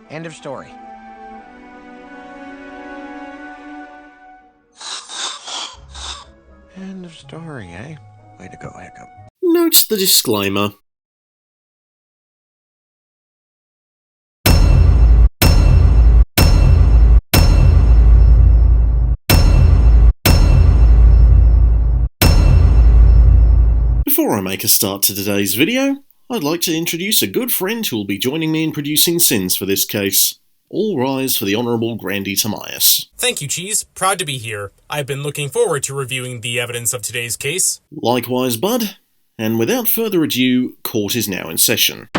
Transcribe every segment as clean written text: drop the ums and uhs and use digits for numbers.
End of story. End of story, eh? Way to go, Hiccup. Note the disclaimer. Before I make a start to today's video, I'd like to introduce a good friend who will be joining me in producing Sins for this case. All rise for the Honourable Grandy Tomias. Thank you, Cheese. Proud to be here. I've been looking forward to reviewing the evidence of today's case. Likewise, Bud. And without further ado, court is now in session.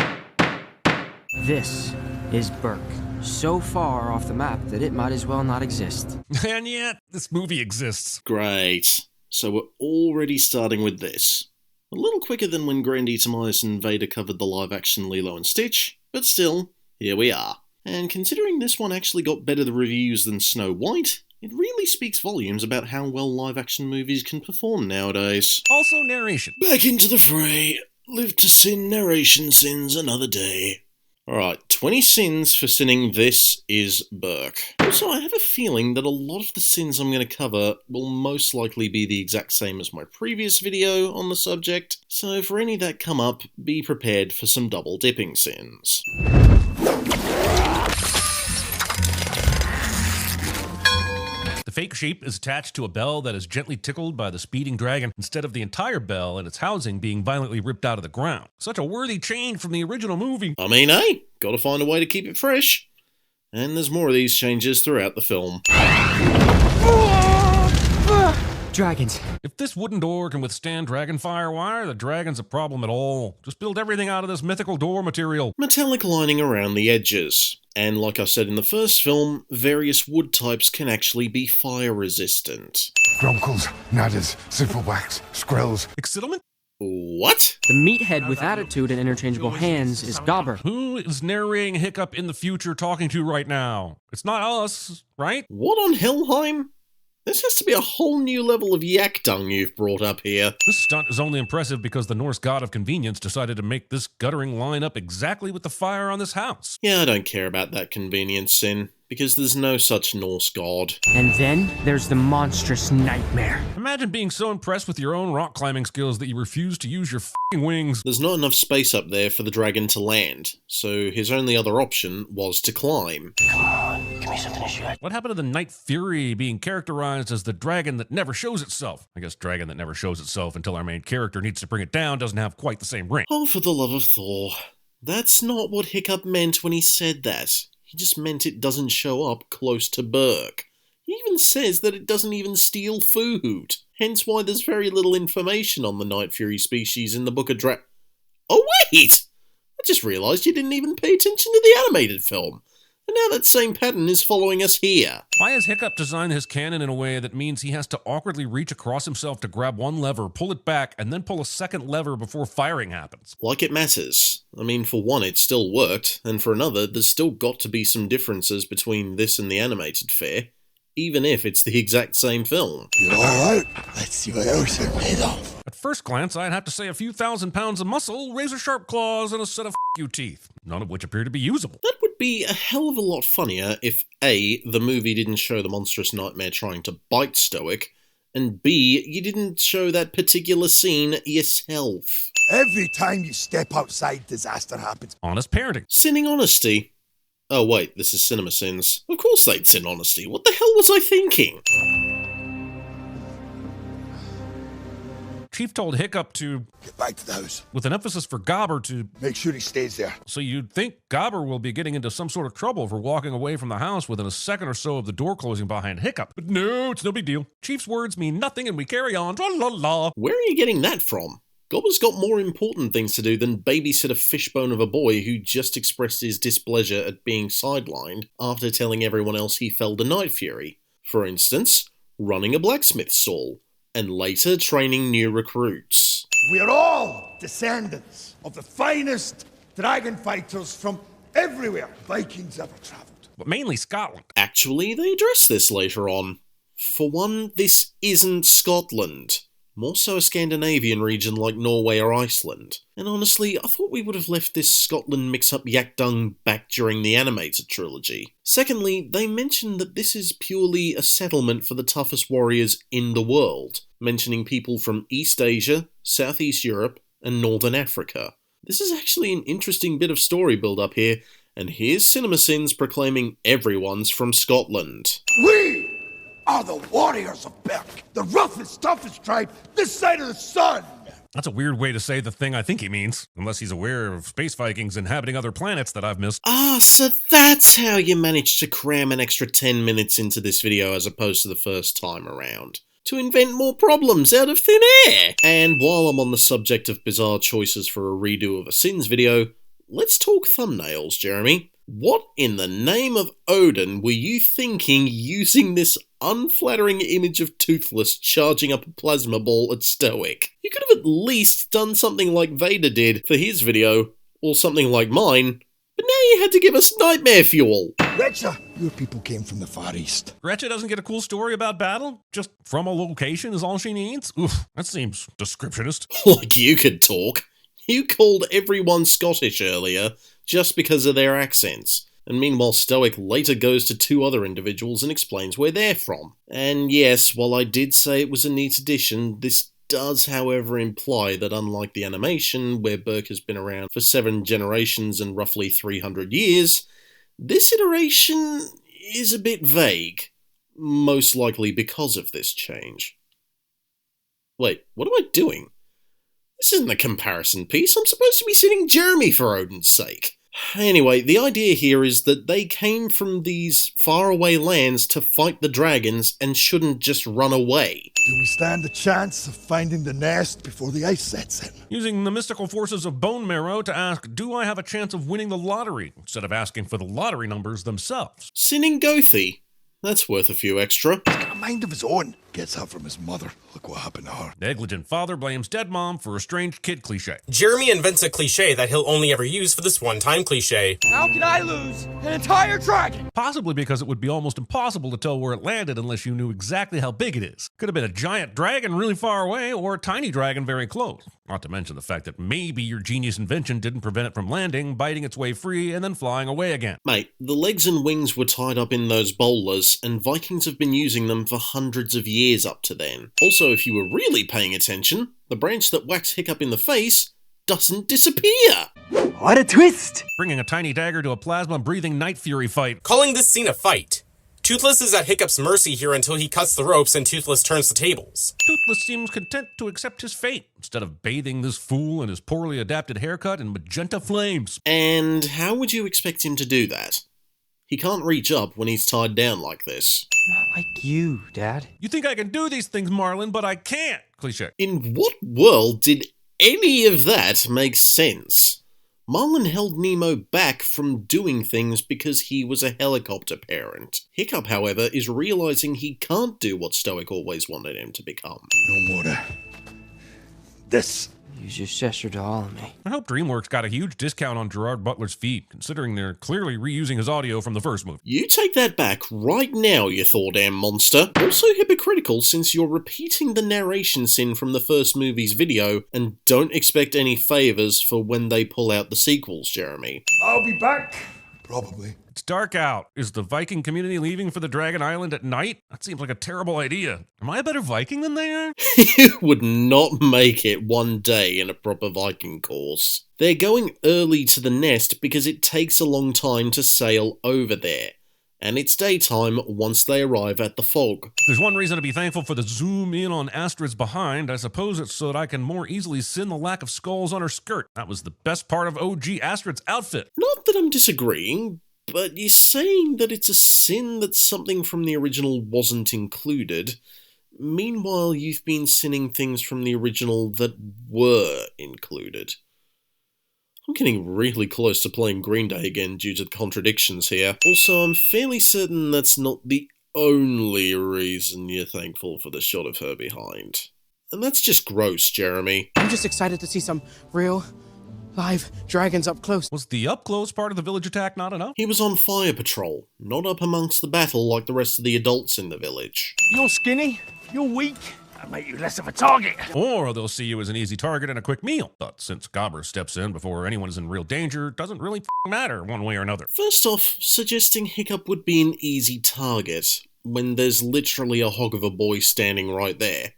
This is Burke. So far off the map that it might as well not exist. And yet, this movie exists. Great. So we're already starting with this. A little quicker than when Grandy Tomias and Vader covered the live-action Lilo and Stitch, but still, here we are. And considering this one actually got better reviews than Snow White, it really speaks volumes about how well live-action movies can perform nowadays. Also narration. Back into the fray. Live to sin, narration sins another day. Alright, 20 sins for sinning This Is Burke. Also, I have a feeling that a lot of the sins I'm going to cover will most likely be the exact same as my previous video on the subject, so for any that come up, be prepared for some double dipping sins. The fake sheep is attached to a bell that is gently tickled by the speeding dragon instead of the entire bell and its housing being violently ripped out of the ground. Such a worthy change from the original movie. I mean, hey, gotta find a way to keep it fresh. And there's more of these changes throughout the film. Dragons. If this wooden door can withstand dragon fire, why are the dragons a problem at all? Just build everything out of this mythical door material. Metallic lining around the edges. And like I said in the first film, various wood types can actually be fire resistant. Grunkles, Nadders, Zipplewax, Skrells. Excitement? What? The meathead with attitude and interchangeable hands is Gobber. Who is narrating Hiccup in the future talking to right now? It's not us, right? What on Helheim? This has to be a whole new level of yak dung you've brought up here. This stunt is only impressive because the Norse god of convenience decided to make this guttering line up exactly with the fire on this house. Yeah, I don't care about that convenience, Sin, because there's no such Norse god. And then there's the monstrous nightmare. Imagine being so impressed with your own rock climbing skills that you refuse to use your f***ing wings. There's not enough space up there for the dragon to land, so his only other option was to climb. Come on, give me something to shoot. What happened to the Night Fury being characterized as the dragon that never shows itself? I guess dragon that never shows itself until our main character needs to bring it down doesn't have quite the same ring. Oh, for the love of Thor. That's not what Hiccup meant when he said that. He just meant it doesn't show up close to Burke. He even says that it doesn't even steal food. Hence why there's very little information on the Night Fury species in the Book of Oh wait! I just realised you didn't even pay attention to the animated film. And now that same pattern is following us here. Why has Hiccup designed his cannon in a way that means he has to awkwardly reach across himself to grab one lever, pull it back, and then pull a second lever before firing happens? Like it matters. I mean, for one, it still worked, and for another, there's still got to be some differences between this and the animated fare, even if it's the exact same film. You're alright. Let's see what else you're made of. At first glance, I'd have to say a few thousand pounds of muscle, razor-sharp claws, and a set of f***you teeth, none of which appear to be usable. That would be a hell of a lot funnier if A, the movie didn't show the monstrous nightmare trying to bite Stoic, and B, you didn't show that particular scene yourself. Every time you step outside, disaster happens. Honest parenting. Sinning honesty. Oh wait, this is CinemaSins. Of course they'd sin honesty. What the hell was I thinking? Chief told Hiccup to, Get back to the house. with an emphasis for Gobber to, Make sure he stays there. so you'd think Gobber will be getting into some sort of trouble for walking away from the house within a second or so of the door closing behind Hiccup. But no, it's no big deal. Chief's words mean nothing and we carry on. Tra-la-la. Where are you getting that from? Gobber's got more important things to do than babysit a fishbone of a boy who just expressed his displeasure at being sidelined after telling everyone else he felled a Night Fury. For instance, running a blacksmith stall, and later training new recruits. We're all descendants of the finest dragon fighters from everywhere Vikings ever travelled. But mainly Scotland. Actually, they address this later on. For one, this isn't Scotland. more so a Scandinavian region like Norway or Iceland. And honestly, I thought we would have left this Scotland mix-up yak dung back during the animated trilogy. Secondly, they mentioned that this is purely a settlement for the toughest warriors in the world, mentioning people from East Asia, Southeast Europe, and Northern Africa. This is actually an interesting bit of story build-up here, and here's CinemaSins proclaiming everyone's from Scotland. We are the warriors of Berk, the roughest, toughest tribe this side of the sun. That's a weird way to say the thing I think he means, unless he's aware of space Vikings inhabiting other planets that I've missed. Ah, so that's how you managed to cram an extra 10 minutes into this video as opposed to the first time around. To invent more problems out of thin air! And while I'm on the subject of bizarre choices for a redo of a Sins video, let's talk thumbnails, Jeremy. What in the name of Odin were you thinking using this unflattering image of Toothless charging up a plasma ball at Stoic? You could have at least done something like Vader did for his video, or something like mine, but now you had to give us nightmare fuel. Recha, your people came from the Far East. Gretchen doesn't get a cool story about battle? Just from a location is all she needs? Oof, that seems descriptionist. Like you could talk. You called everyone Scottish earlier, just because of their accents. And meanwhile Stoic later goes to two other individuals and explains where they're from. And yes, while I did say it was a neat addition, this does however imply that unlike the animation, where Berk has been around for 7 generations and roughly 300 years, this iteration is a bit vague, most likely because of this change. Wait, what am I doing? This isn't a comparison piece, I'm supposed to be sitting Jeremy for Odin's sake. Anyway, the idea here is that they came from these faraway lands to fight the dragons and shouldn't just run away. Do we stand a chance of finding the nest before the ice sets in? Using the mystical forces of bone marrow to ask, do I have a chance of winning the lottery, instead of asking for the lottery numbers themselves. Sinning Gothi. That's worth a few extra. He's got a mind of his own. Gets that from his mother. Look what happened to her. Negligent father blames dead mom for estranged kid cliche. Jeremy invents a cliche that he'll only ever use for this one-time cliche. How can I lose an entire dragon? Possibly because it would be almost impossible to tell where it landed unless you knew exactly how big it is. Could have been a giant dragon really far away, or a tiny dragon very close. Not to mention the fact that maybe your genius invention didn't prevent it from landing, biting its way free, and then flying away again. Mate, the legs and wings were tied up in those bowlers, and Vikings have been using them for hundreds of years up to then. Also, if you were really paying attention, the branch that whacks Hiccup in the face doesn't disappear! What a twist! Bringing a tiny dagger to a plasma-breathing Night Fury fight. Calling this scene a fight. Toothless is at Hiccup's mercy here until he cuts the ropes and Toothless turns the tables. Toothless seems content to accept his fate, instead of bathing this fool in his poorly adapted haircut in magenta flames. And how would you expect him to do that? He can't reach up when he's tied down like this. Not like you, Dad. You think I can do these things, Marlin, but I can't. Cliche. In what world did any of that make sense? Marlin held Nemo back from doing things because he was a helicopter parent. Hiccup, however, is realizing he can't do what Stoic always wanted him to become. No more this. Use your sister to all of me. I hope DreamWorks got a huge discount on Gerard Butler's feet, considering they're clearly reusing his audio from the first movie. You take that back right now, you Thor-damn monster. Also hypocritical since you're repeating the narration sin from the first movie's video and don't expect any favours for when they pull out the sequels, Jeremy. I'll be back. Probably. It's dark out. Is the Viking community leaving for the Dragon Island at night? That seems like a terrible idea. Am I a better Viking than they are? You would not make it one day in a proper Viking course. They're going early to the nest because it takes a long time to sail over there. And it's daytime once they arrive at the fog. There's one reason to be thankful for the zoom in on Astrid's behind. I suppose it's so that I can more easily sin the lack of skulls on her skirt. That was the best part of OG Astrid's outfit. Not that I'm disagreeing, but you're saying that it's a sin that something from the original wasn't included. Meanwhile, you've been sinning things from the original that were included. I'm getting really close to playing Green Day again due to the contradictions here. Also, I'm fairly certain that's not the only reason you're thankful for the shot of her behind. And that's just gross, Jeremy. I'm just excited to see some real, live dragons up close. Was the up close part of the village attack not enough? He was on fire patrol, not up amongst the battle like the rest of the adults in the village. You're skinny, you're weak, and make you less of a target. Or they'll see you as an easy target and a quick meal. But since Gobber steps in before anyone is in real danger, it doesn't really matter one way or another. First off, suggesting Hiccup would be an easy target when there's literally a hog of a boy standing right there.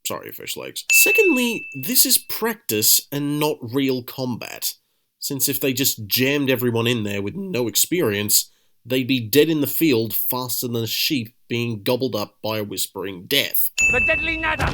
Sorry, fish legs. Secondly, this is practice and not real combat, since if they just jammed everyone in there with no experience, they'd be dead in the field faster than a sheep being gobbled up by a whispering death. The deadly nada.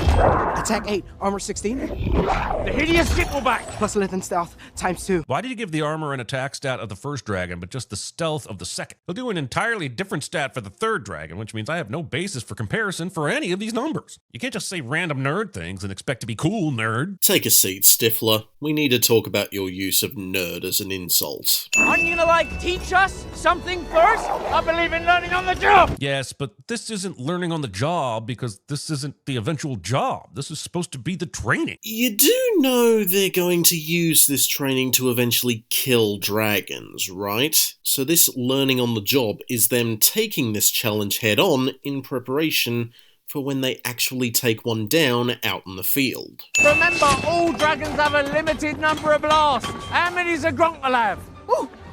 Attack 8, armor 16, The hideous stickleback. plus length and stealth, times 2. Why did you give the armor and attack stat of the first dragon, but just the stealth of the second? They'll do an entirely different stat for the third dragon, which means I have no basis for comparison for any of these numbers. You can't just say random nerd things and expect to be cool, nerd. Take a seat, Stifler. We need to talk about your use of nerd as an insult. Aren't you gonna, teach us something first? I believe in learning on the job. Yes, but this isn't learning on the job because this isn't the eventual job. This is supposed to be the training. You do know they're going to use this training to eventually kill dragons, right? So this learning on the job is them taking this challenge head on in preparation for when they actually take one down out in the field. Remember, all dragons have a limited number of blasts. How many's a Grunkle have?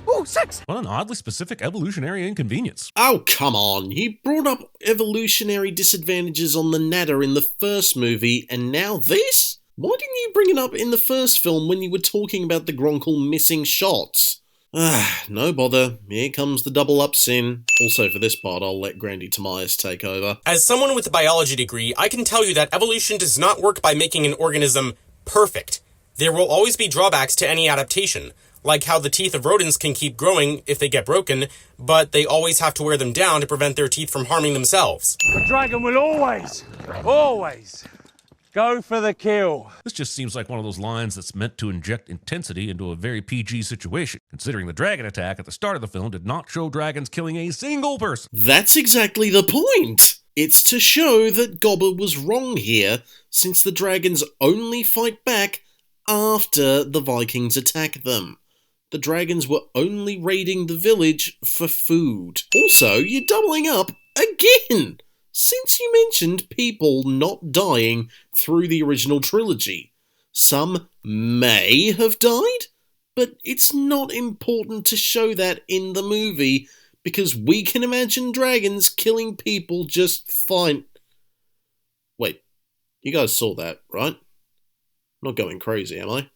Ooh, 6! What an oddly specific evolutionary inconvenience. Oh, come on. He brought up evolutionary disadvantages on the Nada in the first movie, and now this? Why didn't you bring it up in the first film when you were talking about the Gronkle missing shots? No bother. Here comes the double up sin. Also, for this part, I'll let Grandy Tomias take over. As someone with a biology degree, I can tell you that evolution does not work by making an organism perfect. There will always be drawbacks to any adaptation, like how the teeth of rodents can keep growing if they get broken, but they always have to wear them down to prevent their teeth from harming themselves. The dragon will always go for the kill. This just seems like one of those lines that's meant to inject intensity into a very PG situation, considering the dragon attack at the start of the film did not show dragons killing a single person. That's exactly the point! It's to show that Gobber was wrong here, since the dragons only fight back after the Vikings attack them. The dragons were only raiding the village for food. Also, you're doubling up again! Since you mentioned people not dying through the original trilogy. Some may have died, but it's not important to show that in the movie, because we can imagine dragons killing people just fine. Wait, you guys saw that, right? I'm not going crazy, am I?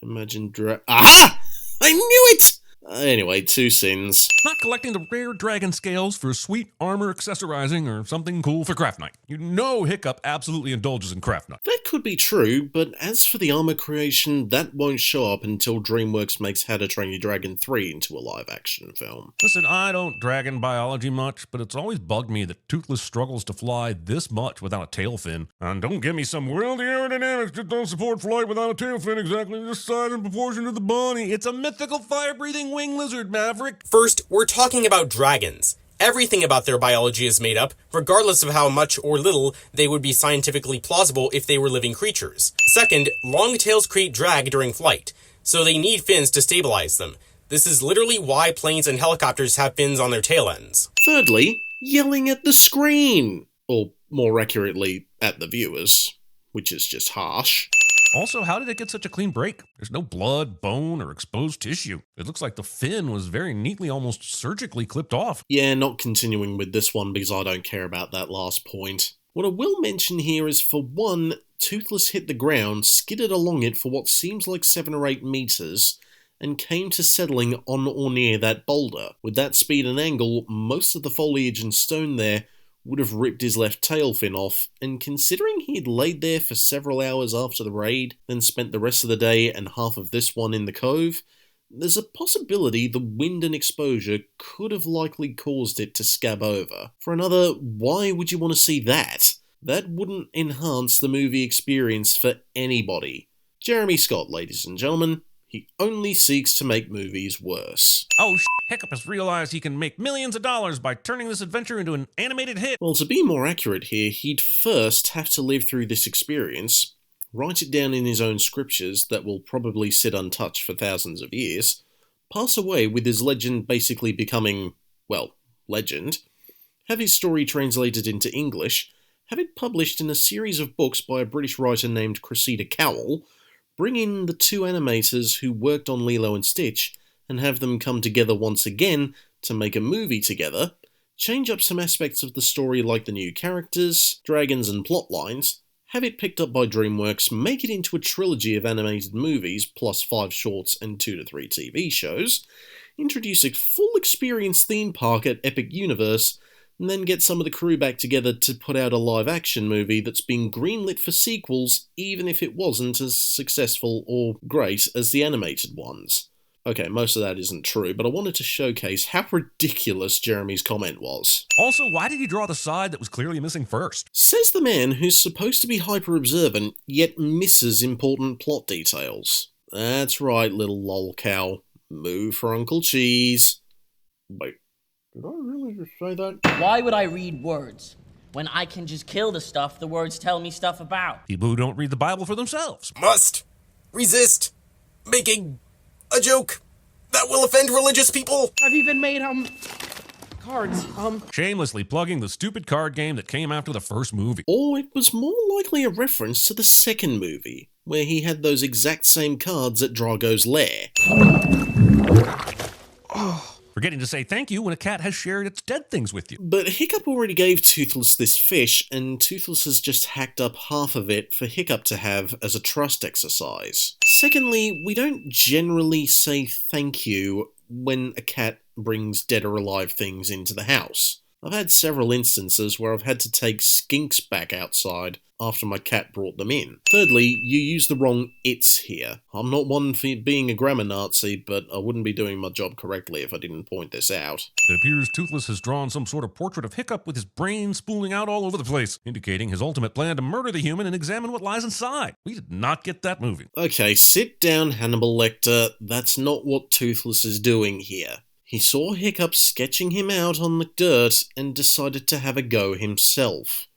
Imagine Aha! I knew it! Anyway, 2 sins. Not collecting the rare dragon scales for sweet armor accessorizing or something cool for craft night. You know Hiccup absolutely indulges in craft night. That could be true, but as for the armor creation, that won't show up until DreamWorks makes How to Train Your Dragon 3 into a live-action film. Listen, I don't dragon biology much, but it's always bugged me that Toothless struggles to fly this much without a tail fin. And don't give me some, well, the aerodynamics just don't support flight without a tail fin exactly this size and proportion to the body. It's a mythical fire-breathing wing lizard, Maverick. First, we're talking about dragons. Everything about their biology is made up, regardless of how much or little they would be scientifically plausible if they were living creatures. Second, long tails create drag during flight, so they need fins to stabilize them. This is literally why planes and helicopters have fins on their tail ends. Thirdly, yelling at the screen. Or, more accurately, at the viewers. Which is just harsh. Also, how did it get such a clean break? There's no blood, bone, or exposed tissue. It looks like the fin was very neatly, almost surgically clipped off. Yeah, not continuing with this one because I don't care about that last point. What I will mention here is, for one, Toothless hit the ground, skidded along it for what seems like 7 or 8 meters, and came to settling on or near that boulder. With that speed and angle, most of the foliage and stone there would have ripped his left tail fin off, and considering he had laid there for several hours after the raid, then spent the rest of the day and half of this one in the cove, there's a possibility the wind and exposure could have likely caused it to scab over. For another, why would you want to see that? That wouldn't enhance the movie experience for anybody. Jeremy Scott, ladies and gentlemen. He only seeks to make movies worse. Oh, Hiccup has realized he can make millions of dollars by turning this adventure into an animated hit. Well, to be more accurate here, he'd first have to live through this experience, write it down in his own scriptures that will probably sit untouched for thousands of years, pass away with his legend basically becoming, well, legend, have his story translated into English, have it published in a series of books by a British writer named Cressida Cowell, bring in the two animators who worked on Lilo and Stitch and have them come together once again to make a movie together, change up some aspects of the story like the new characters, dragons and plot lines, have it picked up by DreamWorks, make it into a trilogy of animated movies plus 5 shorts and 2 to 3 TV shows, introduce a full experience theme park at Epic Universe, and then get some of the crew back together to put out a live-action movie that's been greenlit for sequels even if it wasn't as successful or great as the animated ones. Okay, most of that isn't true, but I wanted to showcase how ridiculous Jeremy's comment was. Also, why did he draw the side that was clearly missing first? Says the man who's supposed to be hyper-observant, yet misses important plot details. That's right, little lol cow. Move for Uncle Cheese. Wait, did I really just say that? Why would I read words when I can just kill the stuff the words tell me stuff about? People who don't read the Bible for themselves. Must resist making a joke that will offend religious people. I've even made, cards. Shamelessly plugging the stupid card game that came after the first movie. Or it was more likely a reference to the second movie, where he had those exact same cards at Drago's lair. Forgetting to say thank you when a cat has shared its dead things with you. But Hiccup already gave Toothless this fish, and Toothless has just hacked up half of it for Hiccup to have as a trust exercise. Secondly, we don't generally say thank you when a cat brings dead or alive things into the house. I've had several instances where I've had to take skinks back outside after my cat brought them in. Thirdly, you use the wrong it's here. I'm not one for being a grammar Nazi, but I wouldn't be doing my job correctly if I didn't point this out. It appears Toothless has drawn some sort of portrait of Hiccup with his brain spooling out all over the place, indicating his ultimate plan to murder the human and examine what lies inside. We did not get that movie. Okay, sit down, Hannibal Lecter. That's not what Toothless is doing here. He saw Hiccup sketching him out on the dirt and decided to have a go himself.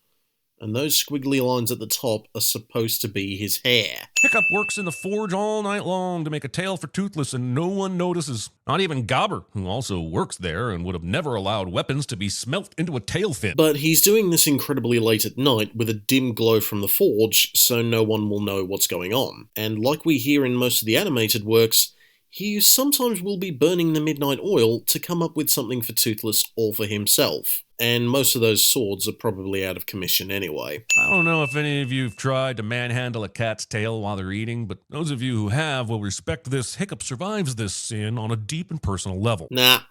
And those squiggly lines at the top are supposed to be his hair. Hiccup works in the forge all night long to make a tail for Toothless and no one notices. Not even Gobber, who also works there and would have never allowed weapons to be smelt into a tail fin. But he's doing this incredibly late at night with a dim glow from the forge, so no one will know what's going on. And like we hear in most of the animated works, he sometimes will be burning the midnight oil to come up with something for Toothless or for himself. And most of those swords are probably out of commission anyway. I don't know if any of you have tried to manhandle a cat's tail while they're eating, but those of you who have will respect this. Hiccup survives this sin on a deep and personal level. Nah,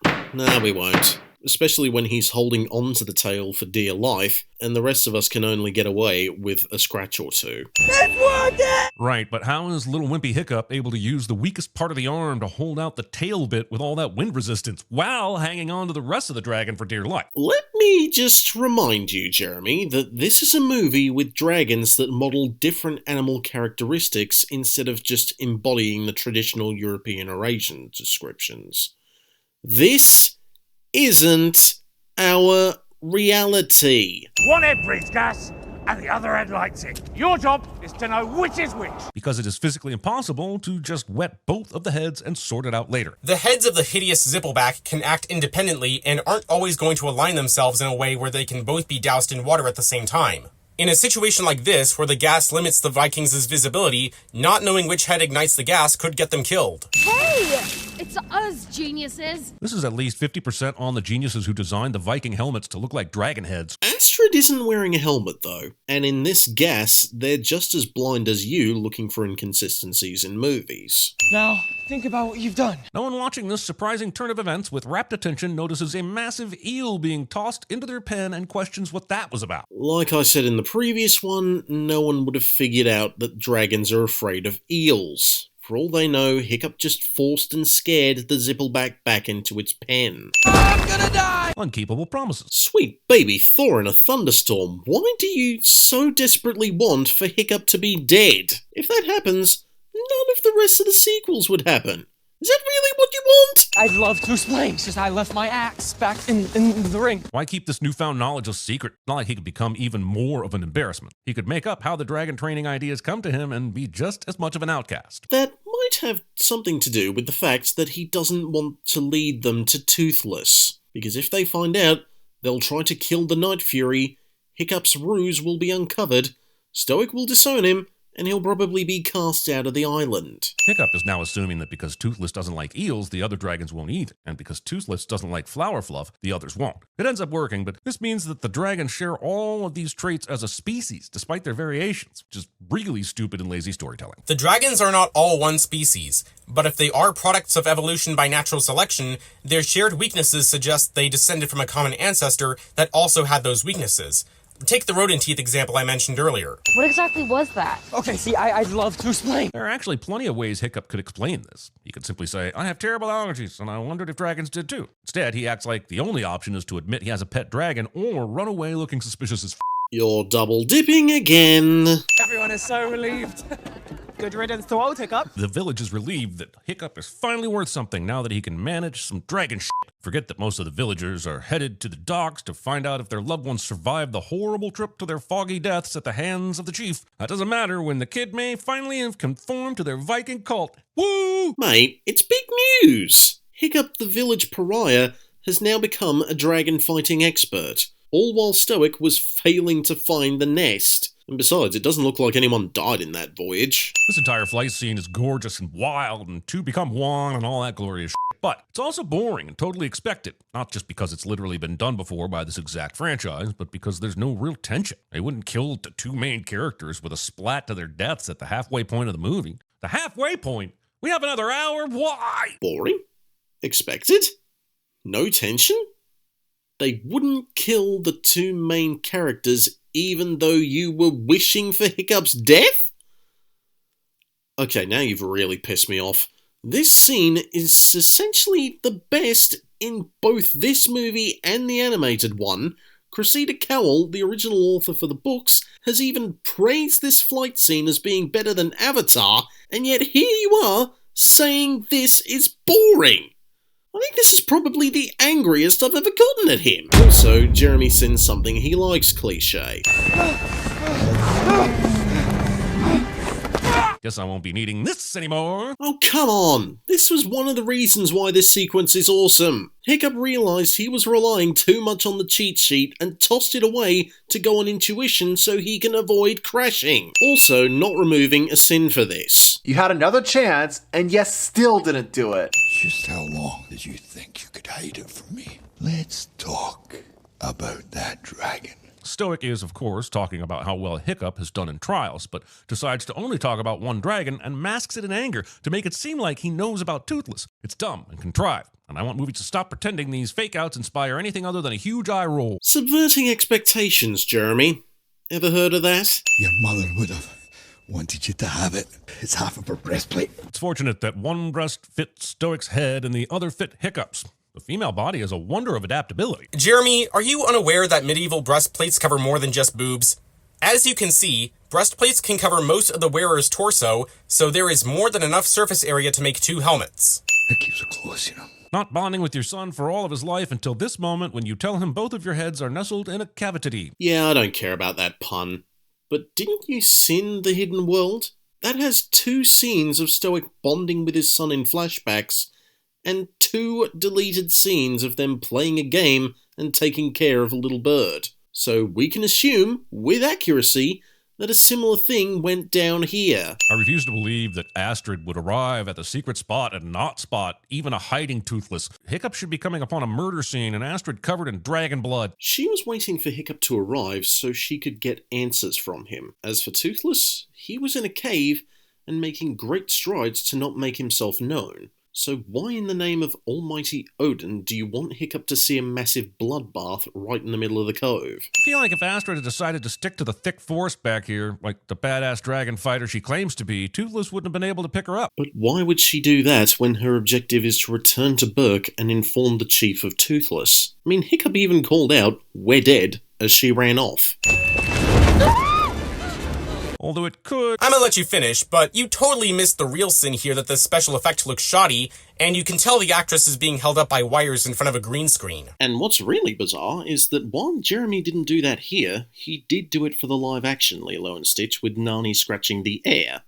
we won't. Especially when he's holding on to the tail for dear life, and the rest of us can only get away with a scratch or two. Right, but how is little wimpy Hiccup able to use the weakest part of the arm to hold out the tail bit with all that wind resistance while hanging on to the rest of the dragon for dear life? Let me just remind you, Jeremy, that this is a movie with dragons that model different animal characteristics instead of just embodying the traditional European or Asian descriptions. This isn't our reality. One head breathes gas, and the other head lights it. Your job is to know which is which. Because it is physically impossible to just wet both of the heads and sort it out later. The heads of the hideous Zippleback can act independently and aren't always going to align themselves in a way where they can both be doused in water at the same time. In a situation like this, where the gas limits the Vikings' visibility, not knowing which head ignites the gas could get them killed. Hey! It's us, geniuses! This is at least 50% on the geniuses who designed the Viking helmets to look like dragon heads. Astrid isn't wearing a helmet though, and in this gas, they're just as blind as you looking for inconsistencies in movies. Now, think about what you've done. No one watching this surprising turn of events with rapt attention notices a massive eel being tossed into their pen and questions what that was about. Like I said in the previous one, no one would have figured out that dragons are afraid of eels. For all they know, Hiccup just forced and scared the Zippleback back into its pen. I'm gonna die! Unkeepable promises. Sweet baby Thor in a thunderstorm, why do you so desperately want for Hiccup to be dead? If that happens, none of the rest of the sequels would happen. Is that really what you want? I'd love to explain, it's just I left my axe back in the ring. Why keep this newfound knowledge a secret? Not like he could become even more of an embarrassment. He could make up how the dragon training ideas come to him and be just as much of an outcast. That might have something to do with the fact that he doesn't want to lead them to Toothless. Because if they find out, they'll try to kill the Night Fury, Hiccup's ruse will be uncovered, Stoic will disown him, and he'll probably be cast out of the island. Hiccup is now assuming that because Toothless doesn't like eels, the other dragons won't either, and because Toothless doesn't like flower fluff, the others won't. It ends up working, but this means that the dragons share all of these traits as a species, despite their variations, which is really stupid and lazy storytelling. The dragons are not all one species, but if they are products of evolution by natural selection, their shared weaknesses suggest they descended from a common ancestor that also had those weaknesses. Take the rodent teeth example I mentioned earlier. What exactly was that? Okay, see, I'd love to explain. There are actually plenty of ways Hiccup could explain this. He could simply say, I have terrible allergies, and I wondered if dragons did too. Instead, he acts like the only option is to admit he has a pet dragon or run away looking suspicious as You're double dipping again. Everyone is so relieved. Good riddance to old Hiccup. The village is relieved that Hiccup is finally worth something now that he can manage some dragon shit. Forget that most of the villagers are headed to the docks to find out if their loved ones survived the horrible trip to their foggy deaths at the hands of the chief. That doesn't matter when the kid may finally have conformed to their Viking cult. Woo! Mate, it's big news! Hiccup the village pariah has now become a dragon fighting expert, all while Stoic was failing to find the nest. And besides, it doesn't look like anyone died in that voyage. This entire flight scene is gorgeous and wild and two become one and all that glorious shit. But it's also boring and totally expected. Not just because it's literally been done before by this exact franchise, but because there's no real tension. They wouldn't kill the two main characters with a splat to their deaths at the halfway point of the movie. The halfway point? We have another hour? Why? Boring? Expected? No tension? They wouldn't kill the two main characters even though you were wishing for Hiccup's death? Okay, now you've really pissed me off. This scene is essentially the best in both this movie and the animated one. Cressida Cowell, the original author for the books, has even praised this flight scene as being better than Avatar, and yet here you are saying this is boring. I think this is probably the angriest I've ever gotten at him. Also, Jeremy sends something he likes cliche. Guess I won't be needing this anymore. Oh, come on! This was one of the reasons why this sequence is awesome. Hiccup realised he was relying too much on the cheat sheet and tossed it away to go on intuition so he can avoid crashing. Also, not removing a sin for this. You had another chance, and you still didn't do it. Just how long did you think you could hide it from me? Let's talk about that dragon. Stoic is, of course, talking about how well Hiccup has done in trials, but decides to only talk about one dragon and masks it in anger to make it seem like he knows about Toothless. It's dumb and contrived, and I want movies to stop pretending these fake-outs inspire anything other than a huge eye roll. Subverting expectations, Jeremy. Ever heard of that? Your mother would have wanted you to have it. It's half of her breastplate. It's fortunate that one breast fits Stoic's head and the other fit Hiccup's. The female body is a wonder of adaptability. Jeremy, are you unaware that medieval breastplates cover more than just boobs? As you can see, breastplates can cover most of the wearer's torso, so there is more than enough surface area to make two helmets. It keeps her close, you know. Not bonding with your son for all of his life until this moment when you tell him both of your heads are nestled in a cavity. Yeah, I don't care about that pun. But didn't you Sin the Hidden World? That has 2 scenes of Stoic bonding with his son in flashbacks, and 2 deleted scenes of them playing a game and taking care of a little bird. So we can assume, with accuracy, that a similar thing went down here. I refuse to believe that Astrid would arrive at the secret spot and not spot even a hiding Toothless. Hiccup should be coming upon a murder scene and Astrid covered in dragon blood. She was waiting for Hiccup to arrive so she could get answers from him. As for Toothless, he was in a cave and making great strides to not make himself known. So why in the name of almighty Odin do you want Hiccup to see a massive bloodbath right in the middle of the cove? I feel like if Astrid had decided to stick to the thick forest back here, like the badass dragon fighter she claims to be, Toothless wouldn't have been able to pick her up. But why would she do that when her objective is to return to Burke and inform the chief of Toothless? I mean, Hiccup even called out, "We're dead," as she ran off. Although it could... I'm gonna let you finish, but you totally missed the real sin here that the special effect looks shoddy, and you can tell the actress is being held up by wires in front of a green screen. And what's really bizarre is that while Jeremy didn't do that here, he did do it for the live-action Lilo and Stitch with Nani scratching the air.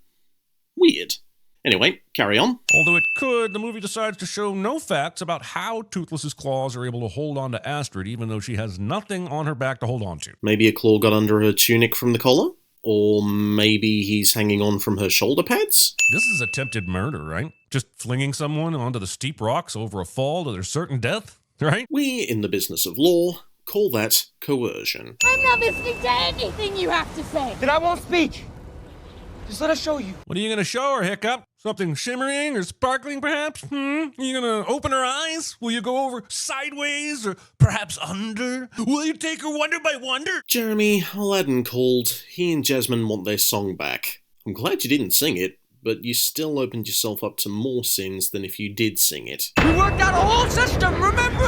Weird. Anyway, carry on. Although it could, the movie decides to show no facts about how Toothless's claws are able to hold on to Astrid, even though she has nothing on her back to hold on to. Maybe a claw got under her tunic from the collar? Or maybe he's hanging on from her shoulder pads? This is attempted murder, right? Just flinging someone onto the steep rocks over a fall to their certain death, right? We, in the business of law, call that coercion. I'm not listening to anything you have to say. Then I won't speak. Just let us show you. What are you going to show her, Hiccup? Something shimmering or sparkling, perhaps? Are you going to open her eyes? Will you go over sideways or perhaps under? Will you take her wonder by wonder? Jeremy, Aladdin called. He and Jasmine want their song back. I'm glad you didn't sing it, but you still opened yourself up to more sins than if you did sing it. We worked out a whole system, remember?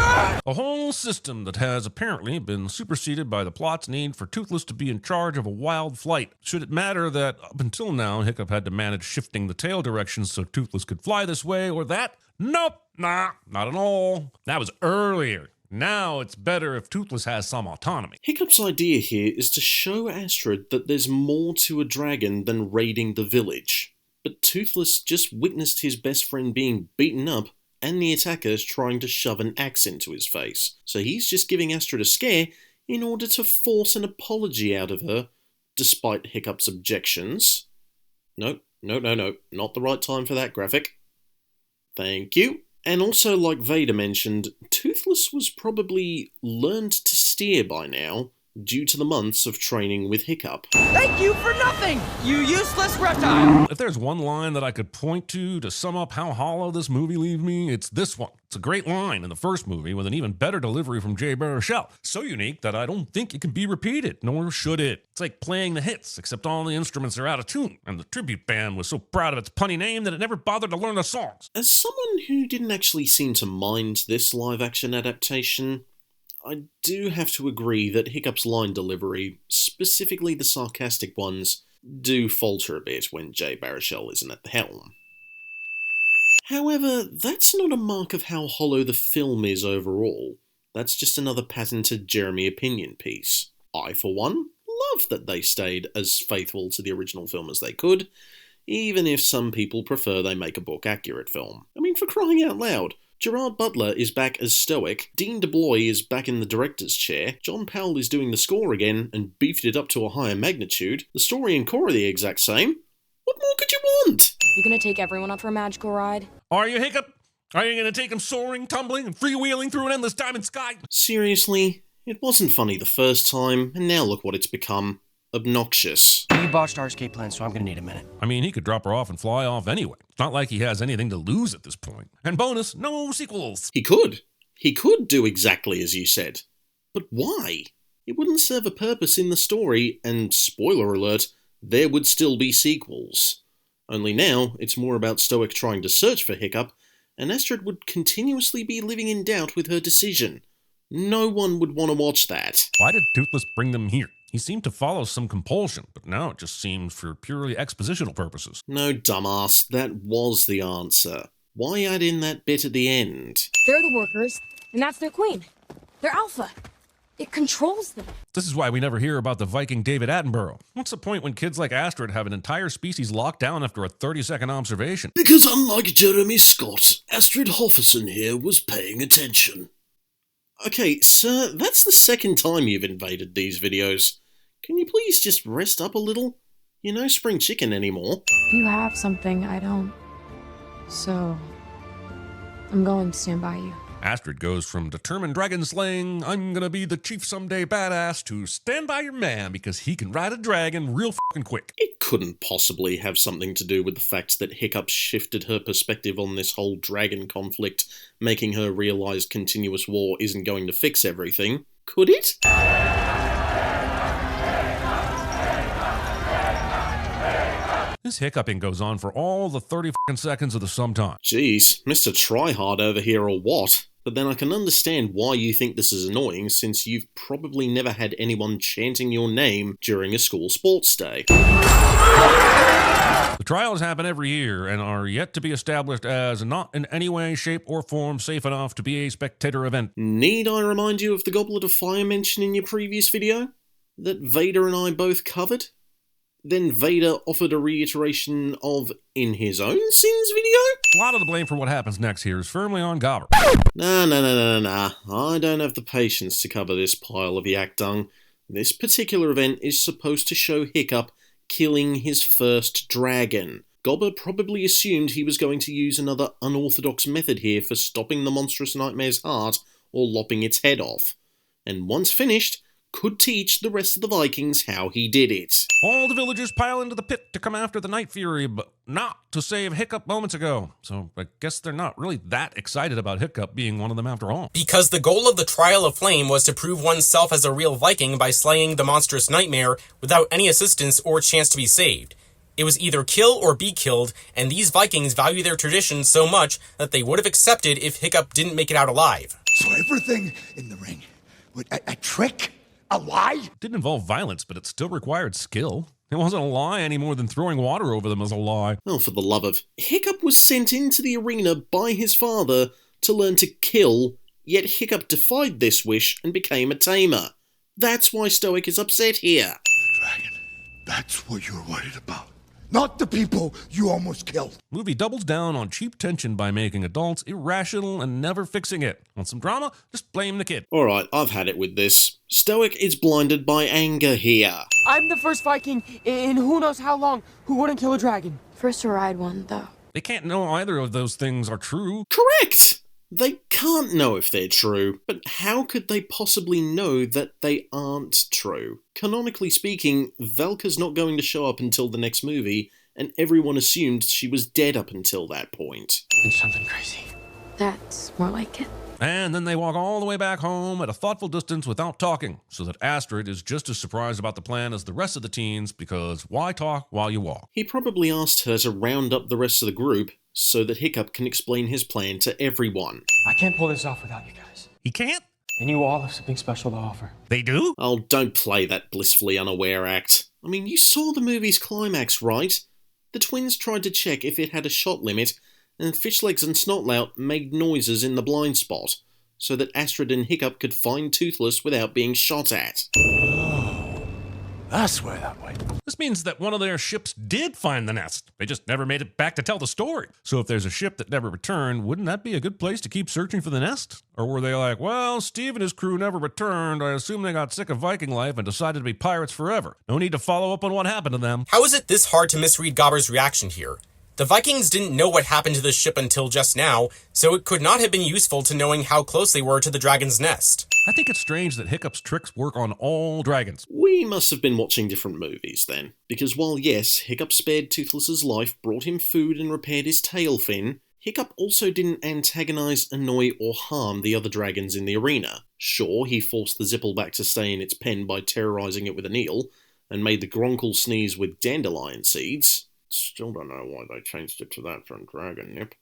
A whole system that has apparently been superseded by the plot's need for Toothless to be in charge of a wild flight. Should it matter that up until now, Hiccup had to manage shifting the tail direction so Toothless could fly this way or that? Nope, not at all. That was earlier. Now it's better if Toothless has some autonomy. Hiccup's idea here is to show Astrid that there's more to a dragon than raiding the village. But Toothless just witnessed his best friend being beaten up and the attackers trying to shove an axe into his face. So he's just giving Astrid a scare in order to force an apology out of her, despite Hiccup's objections. No, not the right time for that graphic. Thank you. And also, like Vader mentioned, Toothless was probably learned to steer by now, due to the months of training with Hiccup. Thank you for nothing, you useless reptile! If there's one line that I could point to sum up how hollow this movie leaves me, it's this one. It's a great line in the first movie with an even better delivery from Jay Baruchel. So unique that I don't think it can be repeated, nor should it. It's like playing the hits, except all the instruments are out of tune, and the tribute band was so proud of its punny name that it never bothered to learn the songs. As someone who didn't actually seem to mind this live-action adaptation, I do have to agree that Hiccup's line delivery, specifically the sarcastic ones, do falter a bit when Jay Baruchel isn't at the helm. However, that's not a mark of how hollow the film is overall. That's just another patented Jeremy opinion piece. I, for one, love that they stayed as faithful to the original film as they could, even if some people prefer they make a book-accurate film. I mean, for crying out loud, Gerard Butler is back as Stoic, Dean DeBlois is back in the director's chair, John Powell is doing the score again and beefed it up to a higher magnitude, the story and core are the exact same. What more could you want? You gonna take everyone on for a magical ride? Are you, Hiccup? Are you gonna take him soaring, tumbling, and freewheeling through an endless diamond sky? Seriously? It wasn't funny the first time, and now look what it's become. Obnoxious. We botched our escape plan, so I'm gonna need a minute. I mean, he could drop her off and fly off anyway. It's not like he has anything to lose at this point. And bonus, no sequels. He could. He could do exactly as you said. But why? It wouldn't serve a purpose in the story, and spoiler alert, there would still be sequels. Only now, it's more about Stoic trying to search for Hiccup, and Astrid would continuously be living in doubt with her decision. No one would want to watch that. Why did Toothless bring them here? He seemed to follow some compulsion, but now it just seems for purely expositional purposes. No, dumbass, that was the answer. Why add in that bit at the end? They're the workers, and that's their queen. They're alpha. It controls them. This is why we never hear about the Viking David Attenborough. What's the point when kids like Astrid have an entire species locked down after a 30-second observation? Because unlike Jeremy Scott, Astrid Hofferson here was paying attention. Okay, sir, that's the second time you've invaded these videos. Can you please just rest up a little? You're no spring chicken anymore. You have something I don't. So, I'm going to stand by you. Astrid goes from determined dragon slaying, I'm gonna be the chief someday badass, to stand by your man because he can ride a dragon real fucking quick. It couldn't possibly have something to do with the fact that Hiccup shifted her perspective on this whole dragon conflict, making her realize continuous war isn't going to fix everything. Could it? This hiccuping goes on for all the 30 fucking seconds of the sometime. Jeez, Mr. Tryhard over here or what? But then I can understand why you think this is annoying, since you've probably never had anyone chanting your name during a school sports day. The trials happen every year and are yet to be established as not in any way, shape, or form safe enough to be a spectator event. Need I remind you of the Goblet of Fire mention in your previous video? That Vader and I both covered? Then Vader offered a reiteration of in his own Sins video? A lot of the blame for what happens next here is firmly on Gobber. Nah. I don't have the patience to cover this pile of yak dung. This particular event is supposed to show Hiccup killing his first dragon. Gobber probably assumed he was going to use another unorthodox method here for stopping the monstrous nightmare's heart or lopping its head off. And once finished, could teach the rest of the Vikings how he did it. All the villagers pile into the pit to come after the Night Fury, but not to save Hiccup moments ago. So I guess they're not really that excited about Hiccup being one of them after all. Because the goal of the Trial of Flame was to prove oneself as a real Viking by slaying the monstrous nightmare without any assistance or chance to be saved. It was either kill or be killed, and these Vikings value their tradition so much that they would have accepted if Hiccup didn't make it out alive. So everything in the ring, a trick? A lie? It didn't involve violence, but it still required skill. It wasn't a lie any more than throwing water over them was a lie. Oh, for the love of... Hiccup was sent into the arena by his father to learn to kill, yet Hiccup defied this wish and became a tamer. That's why Stoic is upset here. The dragon. That's what you're worried about. Not the people you almost killed. Movie doubles down on cheap tension by making adults irrational and never fixing it. Want some drama? Just blame the kid. Alright, I've had it with this. Stoic is blinded by anger here. I'm the first Viking in who knows how long who wouldn't kill a dragon. First to ride one, though. They can't know either of those things are true. Correct! They can't know if they're true, but how could they possibly know that they aren't true? Canonically speaking, Valka's not going to show up until the next movie, and everyone assumed she was dead up until that point. Did something crazy. That's more like it. And then they walk all the way back home at a thoughtful distance without talking, so that Astrid is just as surprised about the plan as the rest of the teens, because why talk while you walk? He probably asked her to round up the rest of the group so that Hiccup can explain his plan to everyone. I can't pull this off without you guys. He can't? And you all have something special to offer. They do? Oh, don't play that blissfully unaware act. I mean, you saw the movie's climax, right? The twins tried to check if it had a shot limit, and Fishlegs and Snotlout made noises in the blind spot, so that Astrid and Hiccup could find Toothless without being shot at. That's where that went. This means that one of their ships did find the nest. They just never made it back to tell the story. So if there's a ship that never returned, wouldn't that be a good place to keep searching for the nest? Or were they like, well, Steve and his crew never returned. I assume they got sick of Viking life and decided to be pirates forever. No need to follow up on what happened to them. How is it this hard to misread Gobber's reaction here? The Vikings didn't know what happened to the ship until just now, so it could not have been useful to knowing how close they were to the dragon's nest. I think it's strange that Hiccup's tricks work on all dragons. We must have been watching different movies then, because while yes, Hiccup spared Toothless's life, brought him food and repaired his tail fin, Hiccup also didn't antagonize, annoy or harm the other dragons in the arena. Sure, he forced the Zipple back to stay in its pen by terrorizing it with an eel, and made the Gronkle sneeze with dandelion seeds. Still don't know why they changed it to that from Dragon Nip.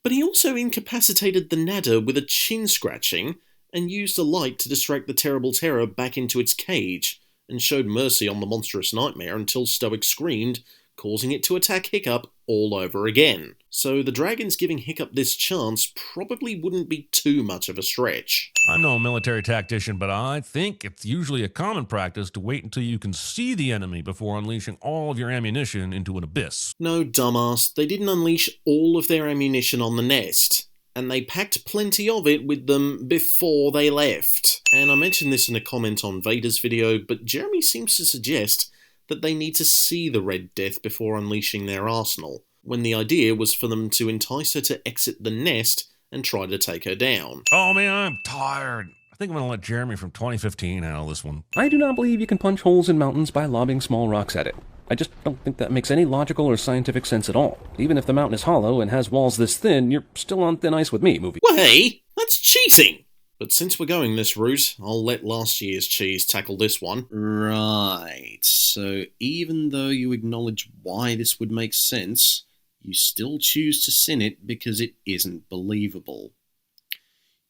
But he also incapacitated the Nadder with a chin scratching, and used a light to distract the terrible terror back into its cage, and showed mercy on the monstrous nightmare until Stoic screamed, causing it to attack Hiccup all over again. So the dragons giving Hiccup this chance probably wouldn't be too much of a stretch. I'm no military tactician, but I think it's usually a common practice to wait until you can see the enemy before unleashing all of your ammunition into an abyss. No, dumbass, they didn't unleash all of their ammunition on the nest, and they packed plenty of it with them before they left. And I mentioned this in a comment on Vader's video, but Jeremy seems to suggest that they need to see the Red Death before unleashing their arsenal, when the idea was for them to entice her to exit the nest and try to take her down. Oh man, I'm tired. I think I'm gonna let Jeremy from 2015 handle this one. I do not believe you can punch holes in mountains by lobbing small rocks at it. I just don't think that makes any logical or scientific sense at all. Even if the mountain is hollow and has walls this thin, you're still on thin ice with me, movie. Well, hey, that's cheating! But since we're going this route, I'll let last year's cheese tackle this one. Right, so even though you acknowledge why this would make sense, you still choose to sin it because it isn't believable.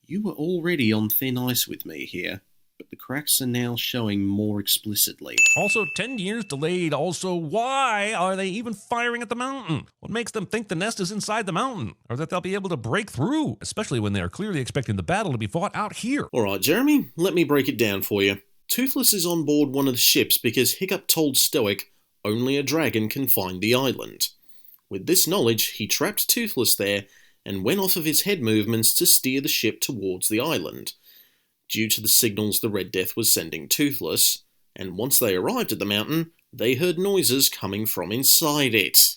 You were already on thin ice with me here, but the cracks are now showing more explicitly. Also, 10 years delayed. Also, why are they even firing at the mountain? What makes them think the nest is inside the mountain? Or that they'll be able to break through? Especially when they are clearly expecting the battle to be fought out here. Alright, Jeremy, let me break it down for you. Toothless is on board one of the ships because Hiccup told Stoic only a dragon can find the island. With this knowledge, he trapped Toothless there and went off of his head movements to steer the ship towards the island, due to the signals the Red Death was sending Toothless, and once they arrived at the mountain, they heard noises coming from inside it.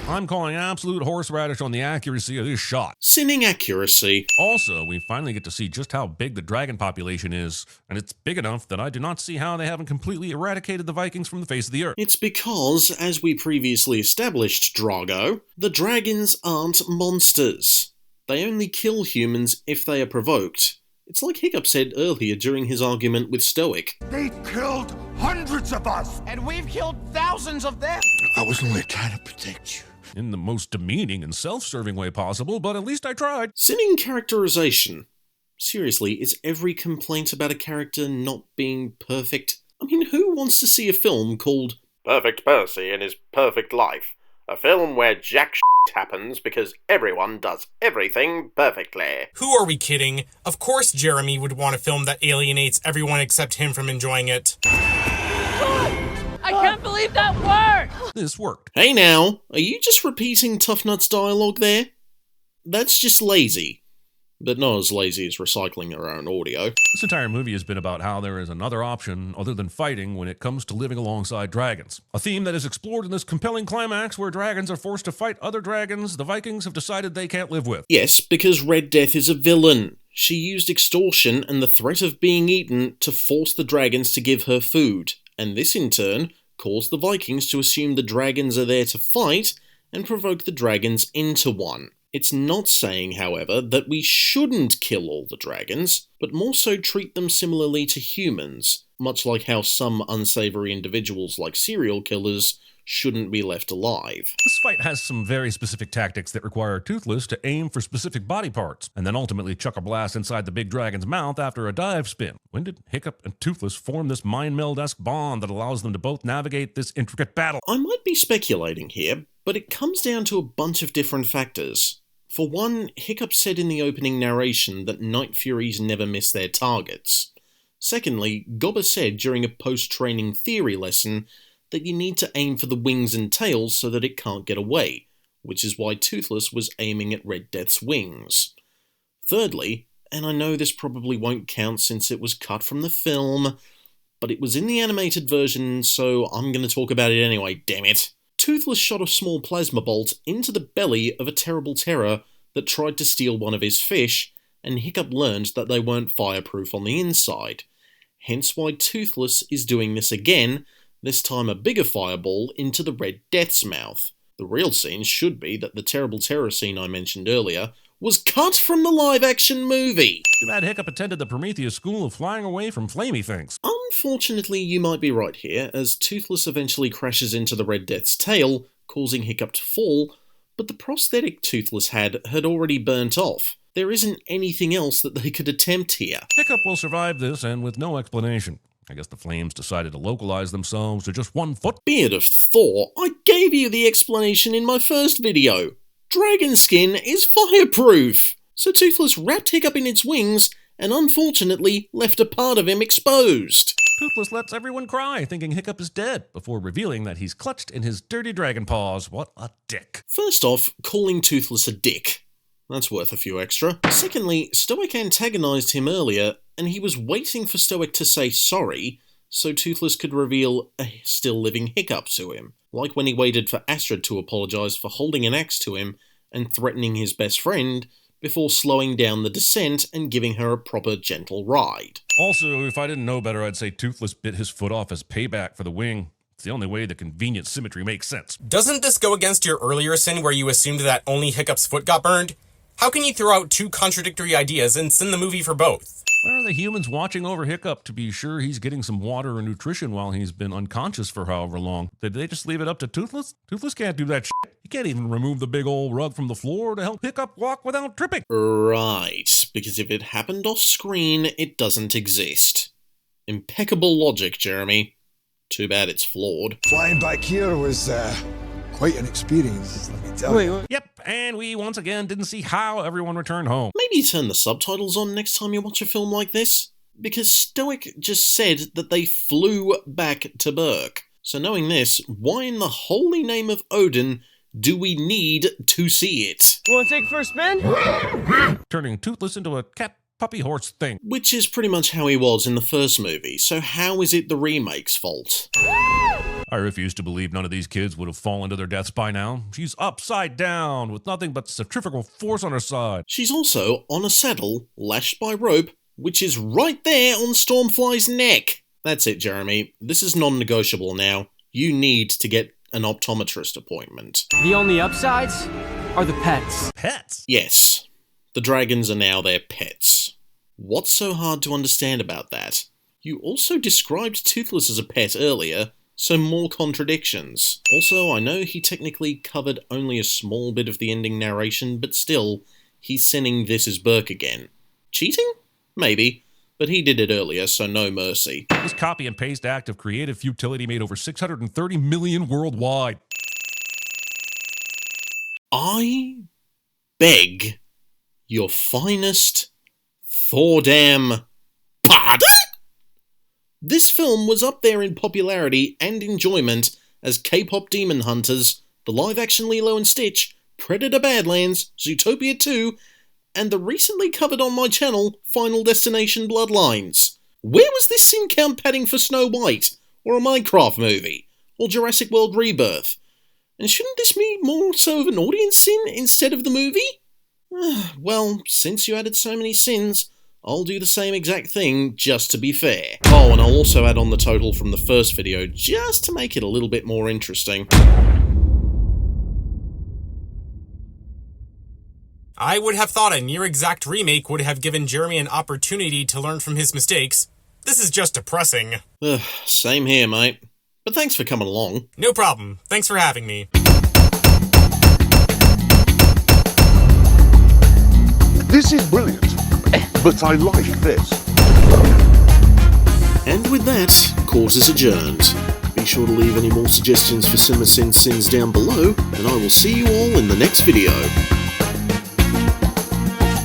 I'm calling absolute horseradish on the accuracy of this shot. Sinning accuracy. Also, we finally get to see just how big the dragon population is, and it's big enough that I do not see how they haven't completely eradicated the Vikings from the face of the earth. It's because, as we previously established, Drago, the dragons aren't monsters. They only kill humans if they are provoked. It's like Hiccup said earlier during his argument with Stoic. They killed hundreds of us! And we've killed thousands of them! I was only trying to protect you. In the most demeaning and self-serving way possible, but at least I tried. Sinning characterization. Seriously, is every complaint about a character not being perfect? I mean, who wants to see a film called Perfect Percy in His Perfect Life? A film where jack shit happens because everyone does everything perfectly. Who are we kidding? Of course Jeremy would want a film that alienates everyone except him from enjoying it. I can't believe that worked! This worked. Hey now, are you just repeating Tough Nuts dialogue there? That's just lazy. But not as lazy as recycling their own audio. This entire movie has been about how there is another option other than fighting when it comes to living alongside dragons. A theme that is explored in this compelling climax where dragons are forced to fight other dragons the Vikings have decided they can't live with. Yes, because Red Death is a villain. She used extortion and the threat of being eaten to force the dragons to give her food, and this in turn caused the Vikings to assume the dragons are there to fight and provoke the dragons into one. It's not saying, however, that we shouldn't kill all the dragons, but more so treat them similarly to humans, much like how some unsavory individuals like serial killers shouldn't be left alive. This fight has some very specific tactics that require Toothless to aim for specific body parts, and then ultimately chuck a blast inside the big dragon's mouth after a dive spin. When did Hiccup and Toothless form this mind meld-esque bond that allows them to both navigate this intricate battle? I might be speculating here, but it comes down to a bunch of different factors. For one, Hiccup said in the opening narration that Night Furies never miss their targets. Secondly, Gobber said during a post-training theory lesson that you need to aim for the wings and tails so that it can't get away, which is why Toothless was aiming at Red Death's wings. Thirdly, and I know this probably won't count since it was cut from the film, but it was in the animated version, so I'm going to talk about it anyway, damn it. Toothless shot a small plasma bolt into the belly of a terrible terror that tried to steal one of his fish, and Hiccup learned that they weren't fireproof on the inside. Hence why Toothless is doing this again, this time a bigger fireball into the Red Death's mouth. The real scene should be that the terrible terror scene I mentioned earlier was cut from the live-action movie. Too bad Hiccup attended the Prometheus School of Flying Away from Flamey Things. Unfortunately, you might be right here, as Toothless eventually crashes into the Red Death's tail, causing Hiccup to fall, but the prosthetic Toothless had already burnt off. There isn't anything else that they could attempt here. Hiccup will survive this, and with no explanation. I guess the flames decided to localize themselves to just 1 foot. Beard of Thor, I gave you the explanation in my first video. Dragon skin is fireproof! So Toothless wrapped Hiccup in its wings, and unfortunately left a part of him exposed. Toothless lets everyone cry, thinking Hiccup is dead, before revealing that he's clutched in his dirty dragon paws. What a dick. First off, calling Toothless a dick. That's worth a few extra. Secondly, Stoic antagonized him earlier, and he was waiting for Stoic to say sorry, so Toothless could reveal a still-living Hiccup to him. Like when he waited for Astrid to apologize for holding an axe to him and threatening his best friend, before slowing down the descent and giving her a proper gentle ride. Also, if I didn't know better, I'd say Toothless bit his foot off as payback for the wing. It's the only way the convenient symmetry makes sense. Doesn't this go against your earlier sin where you assumed that only Hiccup's foot got burned? How can you throw out two contradictory ideas and sin the movie for both? Where are the humans watching over Hiccup to be sure he's getting some water and nutrition while he's been unconscious for however long? Did they just leave it up to Toothless? Toothless can't do that shit. He can't even remove the big old rug from the floor to help Hiccup walk without tripping. Right, because if it happened off screen, it doesn't exist. Impeccable logic, Jeremy. Too bad it's flawed. Flying back here was quite an experience, let me tell you. Yep, and we once again didn't see how everyone returned home. Maybe turn the subtitles on next time you watch a film like this. Because Stoic just said that they flew back to Berk. So knowing this, why in the holy name of Odin do we need to see it? You want to take first spin? Turning Toothless into a cat puppy horse thing. Which is pretty much how he was in the first movie, so how is it the remake's fault? I refuse to believe none of these kids would have fallen to their deaths by now. She's upside down, with nothing but centrifugal force on her side. She's also on a saddle, lashed by rope, which is right there on Stormfly's neck. That's it, Jeremy. This is non-negotiable now. You need to get an optometrist appointment. The only upsides are the pets. Pets? Yes. The dragons are now their pets. What's so hard to understand about that? You also described Toothless as a pet earlier, so more contradictions. Also, I know he technically covered only a small bit of the ending narration, but still, he's sending This Is Berk again. Cheating? Maybe. But he did it earlier, so no mercy. This copy and paste act of creative futility made over 630 million worldwide. I beg your finest Thordam pardon? This film was up there in popularity and enjoyment as K-pop Demon Hunters, the live-action Lilo and Stitch, Predator Badlands, Zootopia 2, and the recently covered on my channel, Final Destination Bloodlines. Where was this sin count padding for Snow White, or a Minecraft movie, or Jurassic World Rebirth? And shouldn't this be more so of an audience sin instead of the movie? Well, since you added so many sins, I'll do the same exact thing just to be fair. Oh, and I'll also add on the total from the first video just to make it a little bit more interesting. I would have thought a near-exact remake would have given Jeremy an opportunity to learn from his mistakes. This is just depressing. Same here, mate. But thanks for coming along. No problem. Thanks for having me. This is brilliant, but I like this. And with that, court is adjourned. Be sure to leave any more suggestions for CinemaSins sins down below, and I will see you all in the next video.